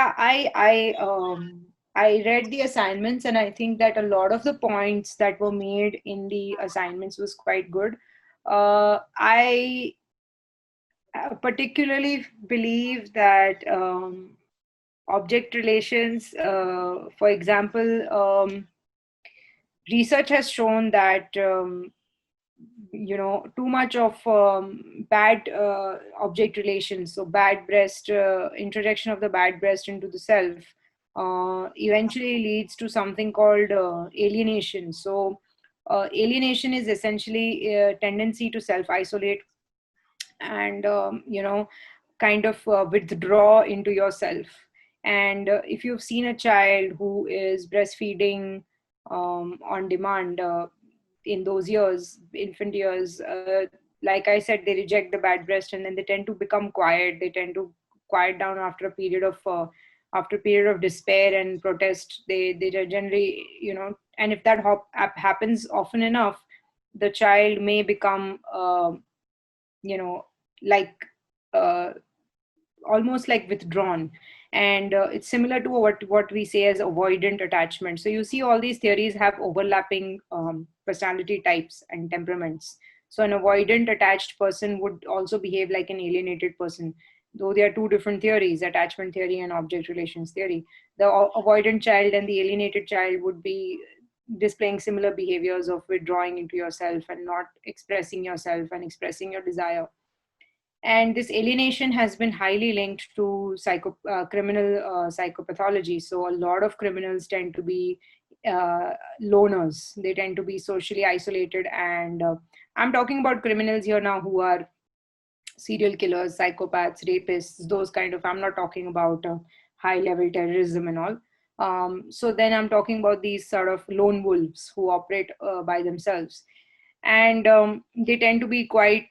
Yeah, I read the assignments, and I think that a lot of the points that were made in the assignments was quite good. I particularly believe that object relations, for example, research has shown that too much of bad object relations, so bad breast introjection of the bad breast into the self, eventually leads to something called alienation. So alienation is essentially a tendency to self isolate and kind of withdraw into yourself. And if you've seen a child who is breastfeeding on demand, in those years, infant years, like I said, they reject the bad breast, and then they tend to become quiet. They tend to quiet down after a period of despair and protest. They generally, and if that happens often enough, the child may become you know like uh, almost like withdrawn. And it's similar to what we say as avoidant attachment. So you see all these theories have overlapping personality types and temperaments. So an avoidant attached person would also behave like an alienated person, though they are two different theories, attachment theory and object relations theory. The avoidant child and the alienated child would be displaying similar behaviors of withdrawing into yourself and not expressing yourself and expressing your desire. And this alienation has been highly linked to criminal psychopathology. So a lot of criminals tend to be uh, loners. They tend to be socially isolated. And I'm talking about criminals here now who are serial killers, psychopaths, rapists, those kind of. I'm not talking about high level terrorism and all. So then I'm talking about these sort of lone wolves who operate by themselves. And they tend to be quite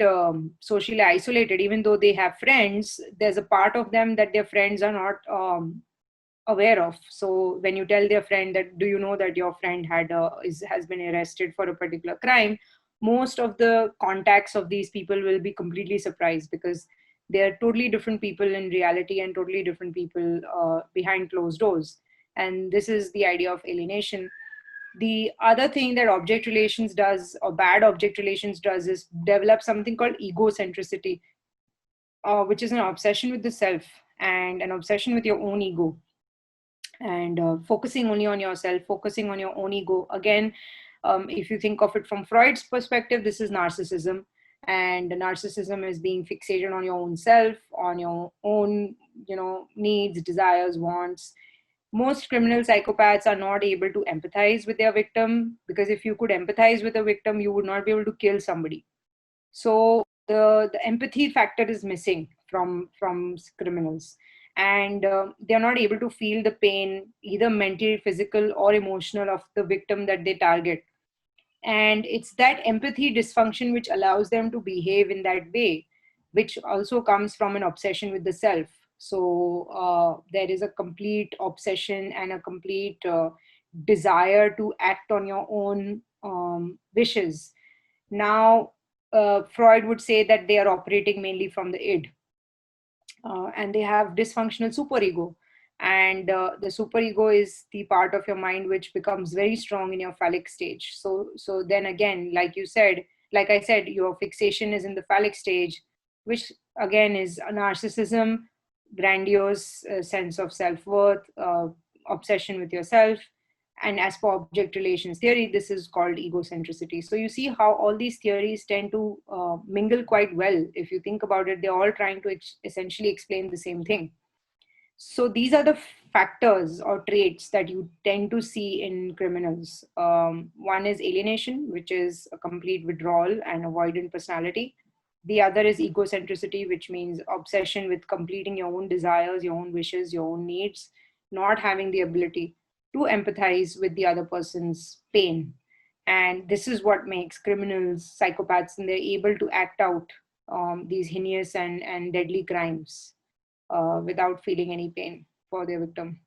socially isolated. Even though they have friends, there's a part of them that their friends are not aware of. So when you tell their friend that, do you know that your friend has been arrested for a particular crime, most of the contacts of these people will be completely surprised, because they're totally different people in reality and totally different people behind closed doors. And this is the idea of alienation. The other thing that object relations does, or bad object relations does, is develop something called egocentricity, which is an obsession with the self and an obsession with your own ego, and focusing only on yourself, focusing on your own ego. Again, if you think of it from Freud's perspective, this is narcissism. And narcissism is being fixated on your own self, on your own, needs, desires, wants. Most criminal psychopaths are not able to empathize with their victim, because if you could empathize with a victim, you would not be able to kill somebody. So the empathy factor is missing from criminals. And they're not able to feel the pain, either mental, physical, or emotional, of the victim that they target. And it's that empathy dysfunction which allows them to behave in that way, which also comes from an obsession with the self. So there is a complete obsession and a complete desire to act on your own wishes. Now, Freud would say that they are operating mainly from the id, and they have dysfunctional superego. And the superego is the part of your mind which becomes very strong in your phallic stage. So then again, like I said, your fixation is in the phallic stage, which again is a narcissism, grandiose sense of self-worth, obsession with yourself. And as for object relations theory, this is called egocentricity. So you see how all these theories tend to mingle quite well. If you think about it, they're all trying to essentially explain the same thing. So these are the factors or traits that you tend to see in criminals. One is alienation, which is a complete withdrawal and avoidant personality. The other is egocentricity, which means obsession with completing your own desires, your own wishes, your own needs, not having the ability to empathize with the other person's pain. And this is what makes criminals psychopaths, and they're able to act out these heinous and deadly crimes without feeling any pain for their victim.